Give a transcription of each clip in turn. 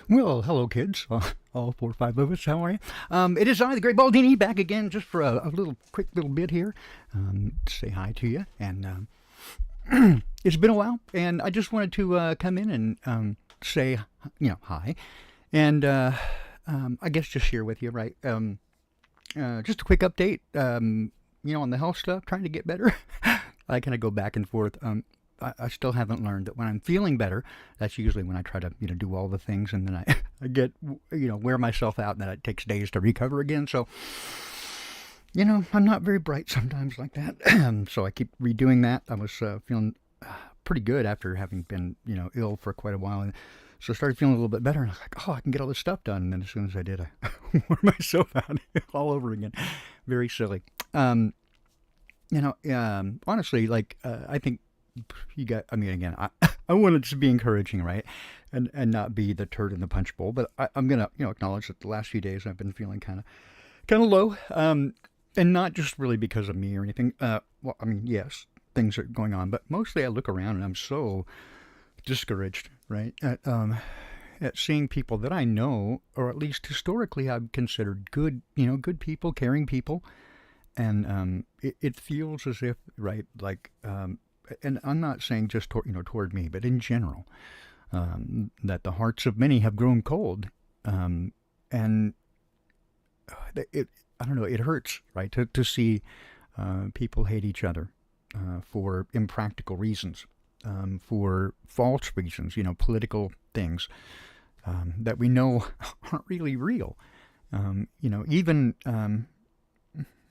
Well, hello, kids. All four or five of us. How are you? It is I, the Great Baldini, back again just for a little quick little bit here to say hi to you. And it's been a while, and I just wanted to come in and say, hi, and I guess just share with you, right? Just a quick update, on the health stuff, trying to get better. I kind of go back and forth. I still haven't learned that when I'm feeling better, that's usually when I try to, do all the things, and then I get, wear myself out, and then it takes days to recover again. So, I'm not very bright sometimes like that. So I keep redoing that. I was feeling pretty good after having been, ill for quite a while. And so I started feeling a little bit better, and I was like, oh, I can get all this stuff done. And then as soon as I did, I wore myself out all over again. Very silly. Honestly, I think again, I wanted to be encouraging, right? And not be the turd in the punch bowl. But I'm going to, acknowledge that the last few days I've been feeling kind of low. And not just really because of me or anything. Yes, things are going on, but mostly I look around and I'm so discouraged, right? At seeing people that I know, or at least historically I've considered good, good people, caring people. And it feels as if, right, and I'm not saying just toward me, but in general, that the hearts of many have grown cold, and I don't know, it hurts, right, to see people hate each other for impractical reasons, for false reasons, political things that we know aren't really real. Even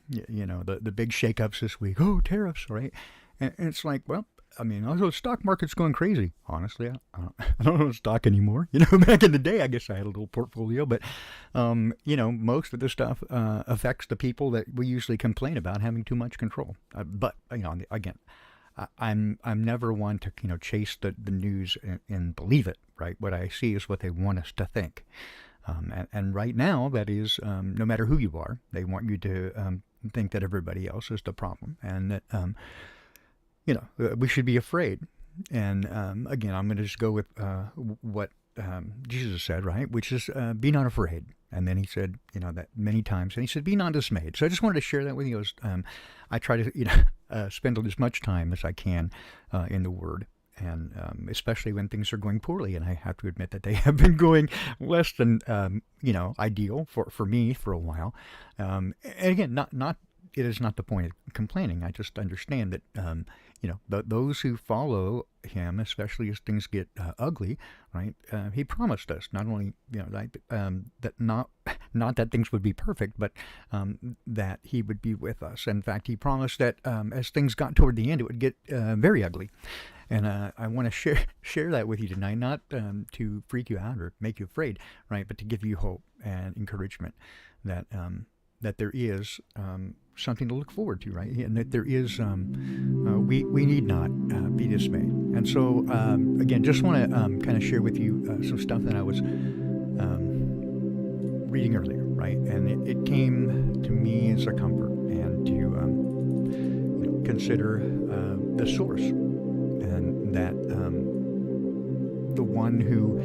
the big shakeups this week. Oh, tariffs, right? And it's like, well, also the stock market's going crazy. Honestly, I don't own stock anymore. Back in the day, I guess I had a little portfolio, but most of the stuff affects the people that we usually complain about having too much control. But again, I'm never one to chase the news and believe it. Right, what I see is what they want us to think. And right now, that is, no matter who you are, they want you to think that everybody else is the problem, and that we should be afraid. And again, I'm going to just go with what Jesus said, right? Which is, be not afraid. And then he said, that many times. And he said, be not dismayed. So I just wanted to share that with you. I try to, spend as much time as I can in the Word. And especially when things are going poorly. And I have to admit that they have been going less than, ideal for me for a while. And again, it is not the point of complaining. I just understand that, those who follow him, especially as things get ugly, right? He promised us not only, that not that things would be perfect, but that he would be with us. In fact, he promised that as things got toward the end, it would get very ugly. And I want to share that with you tonight, not to freak you out or make you afraid, right? But to give you hope and encouragement that that there is something to look forward to, right? And that there is, we need not be dismayed. And so, again, just want to kind of share with you some stuff that I was reading earlier, right? And it came to me as a comfort and to consider the source, and that the one who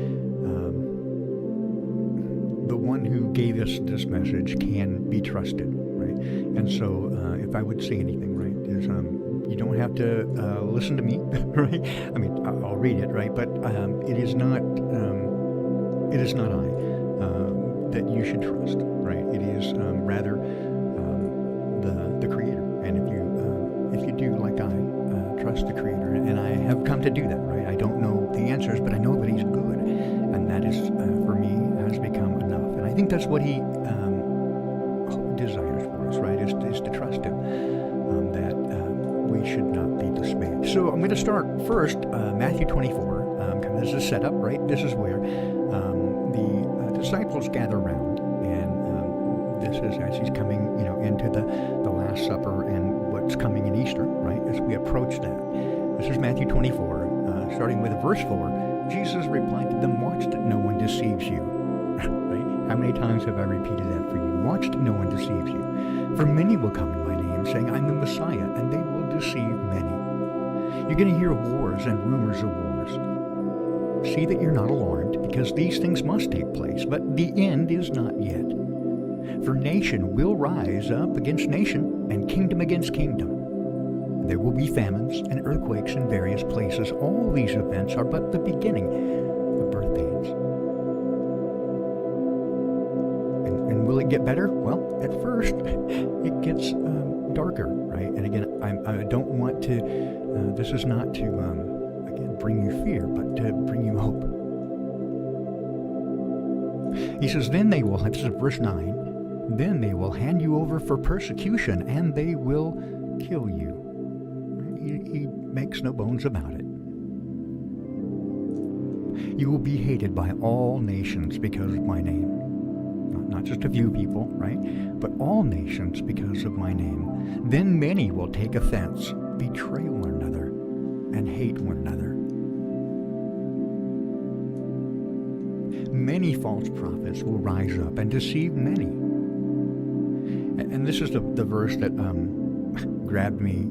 gave us this message can be trusted, right? And so, if I would say anything, right, is you don't have to listen to me, right? I'll read it, right? But it is not I that you should trust, right? It is rather the Creator. And if you do, like I trust the Creator, and I have come to do that, right? I don't know the answers, but I know that He's good, and that is for me has become enough. And I think that's what He desires for us, right? Is to trust Him, that we should not be dismayed. So I'm going to start first, Matthew 24. Kind of as a setup, right? This is where the disciples gather around, and this is as He's coming, into the Last Supper and what's coming in Easter, right? As we approach that, this is Matthew 24, starting with verse 4. Jesus replied to them, "Watch that no one deceives you." Right? How many times have I repeated that for you? Watch that no one deceives you. For many will come in my name, saying, "I'm the Messiah," and they will deceive many. You're going to hear wars and rumors of wars. See that you're not alarmed, because these things must take place, but the end is not yet. For nation will rise up against nation, and kingdom against kingdom. There will be famines and earthquakes in various places. All these events are but the beginning of birth pains. And will it get better? Well, at first, it gets darker, right? And again, I don't want to, this is not to, again, bring you fear, but to bring you hope. He says, then they will, this is verse 9, then they will hand you over for persecution, and they will kill you. He makes no bones about it. You will be hated by all nations because of my name. Not just a few people, right? But all nations because of my name. Then many will take offense, betray one another, and hate one another. Many false prophets will rise up and deceive many. And this is the verse that grabbed me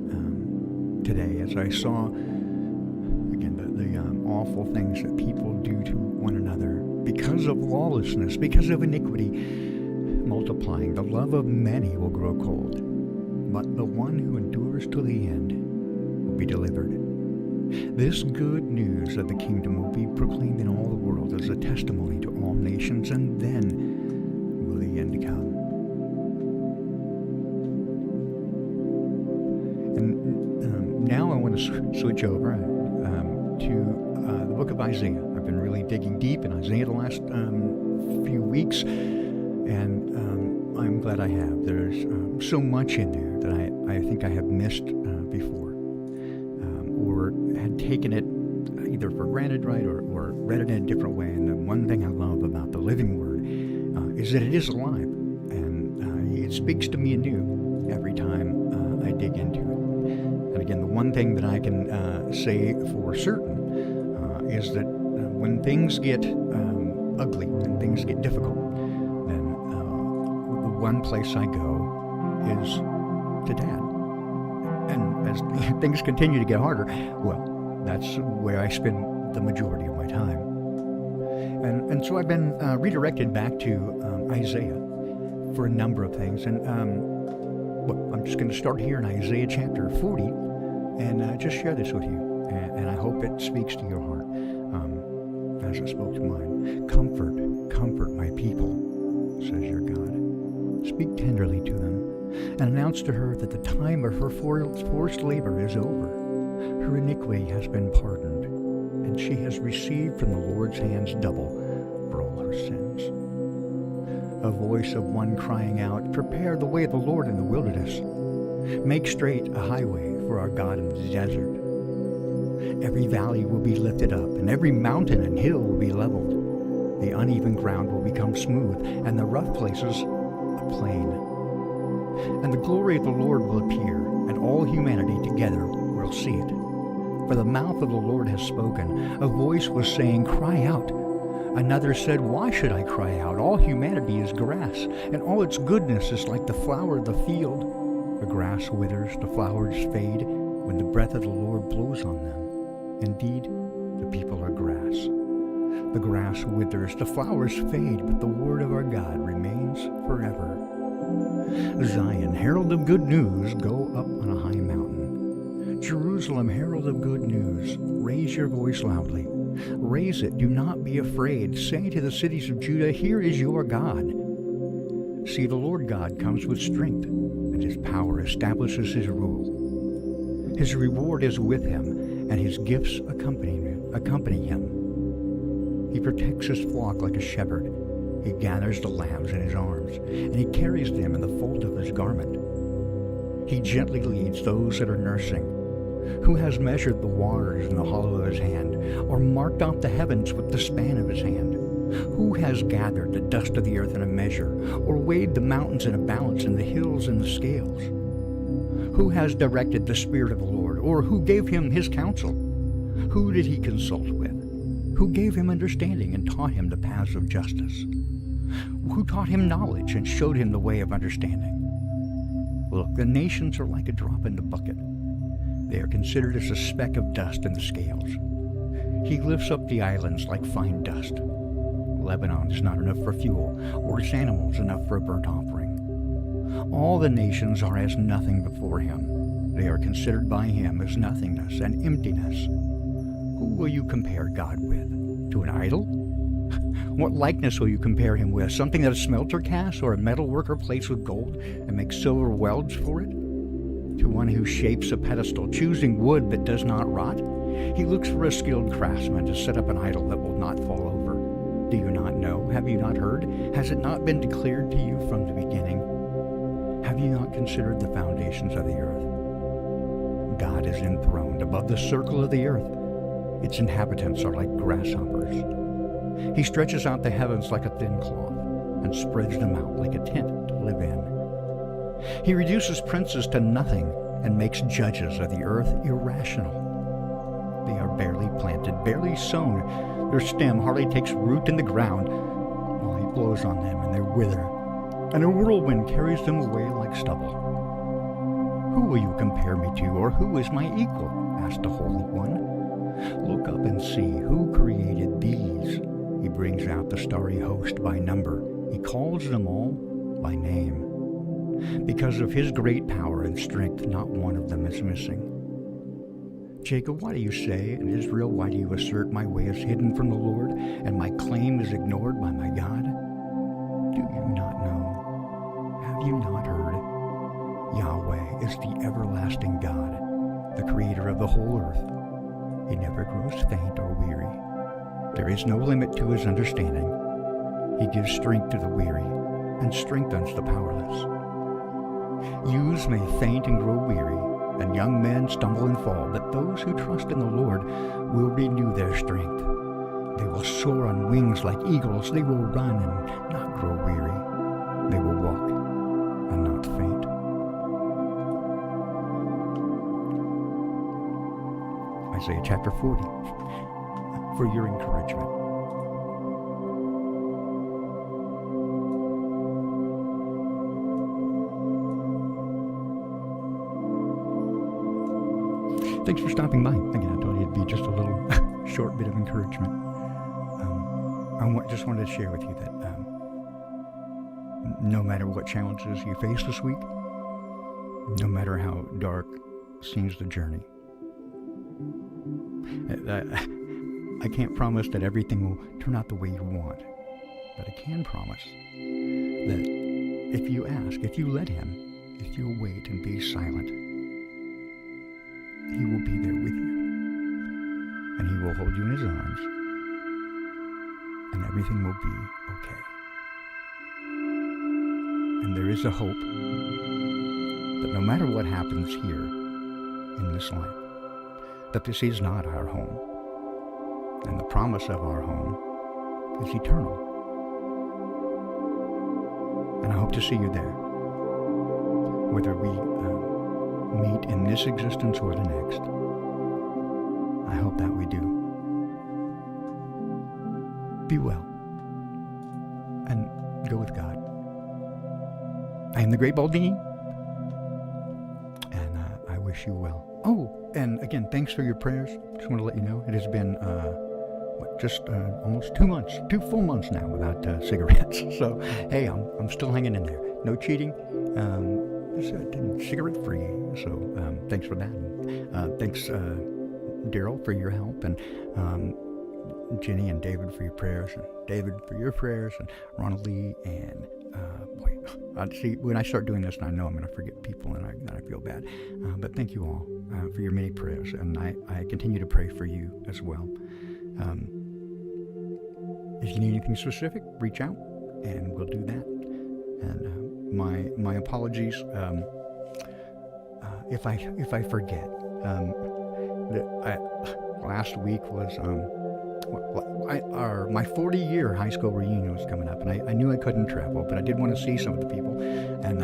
today as I saw, again, the awful things that people do to one another because of lawlessness, because of iniquity multiplying. The love of many will grow cold, but the one who endures to the end will be delivered. This good news of the kingdom will be proclaimed in all the world as a testimony to all nations, and then will the end come. And now I want to switch over to the book of Isaiah. I've been really digging deep in Isaiah the last few weeks, and I'm glad I have. There's so much in there that I think I have missed before, or had taken it either for granted, right, or read it in a different way. And the one thing I love about the living word is that it is alive, and it speaks to me anew every time I dig into it. And again, the one thing that I can say for certain is that when things get ugly, when things get difficult, then the one place I go is to Dad. And as things continue to get harder, well, that's where I spend the majority of my time. And so I've been redirected back to Isaiah for a number of things. And well, I'm just going to start here in Isaiah chapter 40 and just share this with you. And I hope it speaks to your heart as it spoke to mine. Comfort my people, says your God. Speak tenderly to them, and announce to her that the time of her forced labor is over. Her iniquity has been pardoned, and she has received from the Lord's hands double for all her sins. A voice of one crying out, prepare the way of the Lord in the wilderness. Make straight a highway for our God in the desert. Every valley will be lifted up, and every mountain and hill will be leveled. The uneven ground will become smooth, and the rough places a plain. And the glory of the Lord will appear, and all humanity together will see it. For the mouth of the Lord has spoken. A voice was saying, cry out. Another said, why should I cry out? All humanity is grass, and all its goodness is like the flower of the field. The grass withers, the flowers fade, when the breath of the Lord blows on them. Indeed, the people are grass. The grass withers, the flowers fade, but the word of our God remains forever. Zion, herald of good news, go up on a high mountain. Jerusalem, herald of good news, raise your voice loudly. Raise it, do not be afraid. Say to the cities of Judah, here is your God. See, the Lord God comes with strength, and his power establishes his rule. His reward is with him, and his gifts accompany him. He protects his flock like a shepherd. He gathers the lambs in his arms, and he carries them in the fold of his garment. He gently leads those that are nursing. Who has measured the waters in the hollow of his hand, or marked out the heavens with the span of his hand? Who has gathered the dust of the earth in a measure, or weighed the mountains in a balance and the hills in the scales? Who has directed the Spirit of the Lord, or who gave him his counsel? Who did he consult with? Who gave him understanding and taught him the paths of justice? Who taught him knowledge and showed him the way of understanding? Look, the nations are like a drop in the bucket. They are considered as a speck of dust in the scales. He lifts up the islands like fine dust. Lebanon is not enough for fuel, or its animals enough for a burnt offering. All the nations are as nothing before him. They are considered by him as nothingness and emptiness. Who will you compare God with? To an idol? What likeness will you compare him with? Something that a smelter casts, or a metal worker plates with gold and makes silver welds for it? To one who shapes a pedestal, choosing wood that does not rot? He looks for a skilled craftsman to set up an idol that will not fall over. Do you not know? Have you not heard? Has it not been declared to you from the beginning? Have you not considered the foundations of the earth? God is enthroned above the circle of the earth. Its inhabitants are like grasshoppers. He stretches out the heavens like a thin cloth and spreads them out like a tent to live in. He reduces princes to nothing and makes judges of the earth irrational. They are barely planted, barely sown. Their stem hardly takes root in the ground, while he blows on them and they wither, and a whirlwind carries them away like stubble. Who will you compare me to, or who is my equal? Asked the Holy One. Look up and see who created these. He brings out the starry host by number. He calls them all by name. Because of his great power and strength, not one of them is missing. Jacob, why do you say, and Israel, why do you assert my way is hidden from the Lord, and my claim is ignored by my God? Do you not know? Have you not heard? Yahweh is the everlasting God, the creator of the whole earth. He never grows faint or weary. There is no limit to his understanding. He gives strength to the weary and strengthens the powerless. Youths may faint and grow weary, and young men stumble and fall, but those who trust in the Lord will renew their strength. They will soar on wings like eagles. They will run and not grow weary. They will walk and not faint. Isaiah chapter 40, for your encouragement. Thanks for stopping by. Again, I told you it'd be just a little short bit of encouragement. Just wanted to share with you that no matter what challenges you face this week, no matter how dark seems the journey, I can't promise that everything will turn out the way you want, but I can promise that if you ask, if you let him, if you'll wait and be silent, he will be there with you, and he will hold you in his arms, and everything will be okay. And there is a hope that no matter what happens here in this life, that this is not our home, and the promise of our home is eternal. And I hope to see you there, whether we meet in this existence or the next. I hope that we do. Be well and go with God. I am the Great Baldini, and I wish you well. Oh, and again, thanks for your prayers. Just want to let you know it has been almost 2 months, 2 full months now without cigarettes. So hey, I'm still hanging in there. No cheating. Cigarette free. So thanks for that. Thanks, Daryl, for your help, and Jenny and David for your prayers, and David for your prayers, and Ronald Lee, and see, when I start doing this, I know I'm going to forget people, and I feel bad. But thank you all for your many prayers, and I continue to pray for you as well. If you need anything specific, reach out, and we'll do that. And my apologies if I forget. Last week was my 40-year high school reunion was coming up, and I knew I couldn't travel, but I did want to see some of the people, and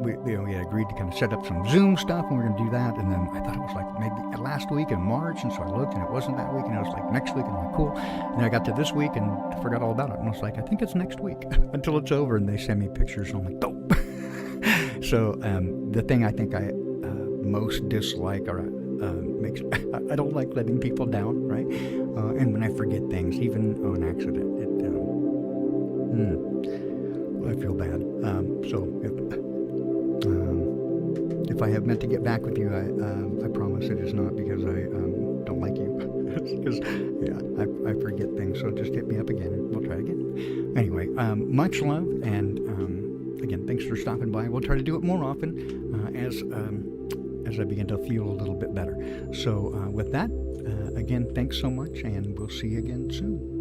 we had agreed to kind of set up some Zoom stuff, and we were going to do that, and then I thought it was like maybe last week in March, and so I looked, and it wasn't that week, and it was like next week, and I'm like, cool, and then I got to this week, and I forgot all about it, and I was like, I think it's next week, until it's over, and they send me pictures, and I'm like, dope. So the thing I think I most dislike makes I don't like letting people down, right? And when I forget things, even on accident, I feel bad. So if I have meant to get back with you, I promise it is not because I don't like you. It's because I forget things. So just hit me up again and we'll try again. Anyway, much love, and again, thanks for stopping by. We'll try to do it more often as I begin to feel a little bit better. So with that, again, thanks so much, and we'll see you again soon.